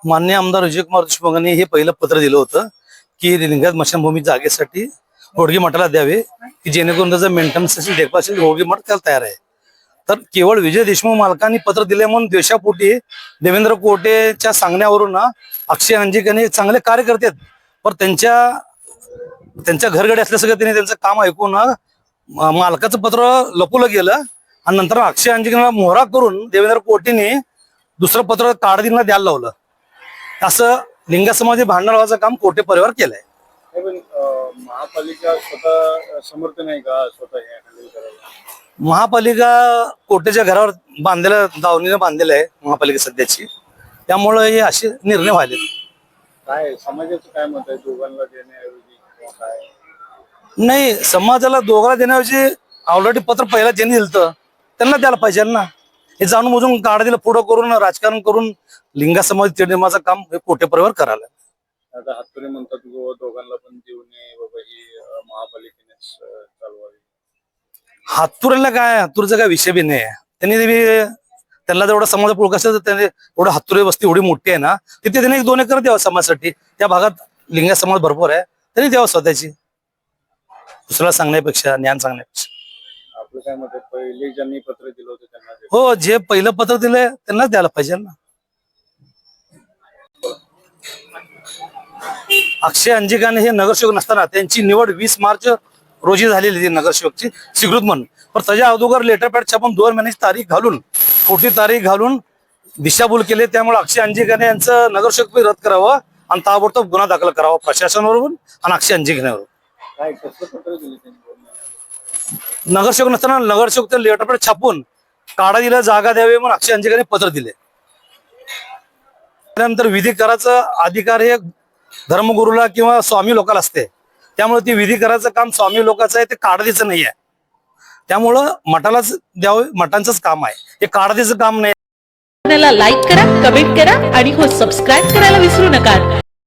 मान्य आमदार विजयकुमार देशमुख यांनी हे पहिलं पत्र दिलं होतं की लिंगायत स्मशानभूमी जागेसाठी होडगी मठाला द्यावे की जेणेकरून त्याचं मेंटेनन्स देखभाल होडगी मठ त्याला तयार आहे. तर केवळ विजय देशमुख मालकांनी पत्र दिले म्हणून देशापोटी देवेंद्र कोटेच्या सांगण्यावरून अक्षय अंजिक यांनी चांगले कार्य करतात, पण त्यांच्या घरगडे असल्या सगळं त्यांनी त्यांचं काम ऐकून मालकाचं पत्र लपवलं गेलं आणि नंतर अक्षय अंजिकला मोहरा करून देवेंद्र कोटेने दुसरं पत्र ताडदींना द्यायला लावलं. असं लिंगा समाज भांडणाचं काम कोटे परिवार केलंय. महापालिका स्वतः समर्थन आहे का स्वतः हे हँडल करायला? महापालिका कोटेच्या घरावर बांधलेल्या दावणीने बांधलेलं आहे महापालिका सध्याची, त्यामुळे हे असे निर्णय व्हायले. काय समाजाचं काय मत आहे दोघांना देण्याऐवजी किंवा काय? नाही, समाजाला दोघांना देण्याऐवजी ऑलरेडी पत्र पहिला ज्यांनी दिलं त्यांना द्यायला पाहिजे ना. हे जाणून बुजून काढा दिलं पुढं करून राजकारण करून लिंगा समाज निर्माणाचं काम हे कोटे परिवार करायला. आता हातुरे म्हणतात दोघांना पण देऊ नये बाबा, ही महापालिकेनेच चालवावी. हातुरेला काय, हातुरेचा काय विषय बी नाही आहे. त्यांना जेवढा समाज पुळक असेल तर त्यांनी एवढं हातुरे वस्ती एवढी मोठी आहे ना, तिथे त्यांनी 1-2 एकर द्यावं समाजासाठी. त्या भागात लिंगा समाज भरपूर आहे, त्यांनी द्यावं स्वतःची, दुसऱ्याला सांगण्यापेक्षा, ज्ञान सांगण्यापेक्षा. आपलं काय मत आहे, पहिले ज्यांनी पत्र दिलं होतं त्यांना हो, जे पहिलं पत्र दिलंय त्यांनाच द्यायला पाहिजे ना. अक्षय अंजिकाने हे नगरसेवक नसताना त्यांची निवड 20 मार्च रोजी झालेली ती नगरसेवकची स्वीकृत म्हणून, पण त्याच्या अगोदर लेटर पॅड छापून 2 महिन्याची तारीख घालून, खोटी तारीख घालून दिशाभूल केले. त्यामुळे अक्षय अंजिकाने यांचं नगरसेवक रद्द करावं आणि ताबडतोब गुन्हा दाखल करावा प्रशासनावरून आणि अक्षय अंजिकावर. काय कसं पत्र दिलं त्यांनी? नगरसेवक नसताना नगरसेवक लेटर पॅड छापून काढा दिला, जागा द्यावी म्हणून अक्षय अंजिकाने पत्र दिले. त्यानंतर विधी करायचं अधिकार हे धर्मगुरूला किंवा स्वामी लोकांना असते, त्यामुळे ती विधी करायचं काम स्वामी लोकांचं आहे, ते काढदीचं नाही आहे. त्यामुळं मठालाच द्यावं, मठांचंच काम आहे, हे काढदीचं काम नाही. लाईक करा, कमेंट करा आणि हो सबस्क्राईब करायला विसरू नका.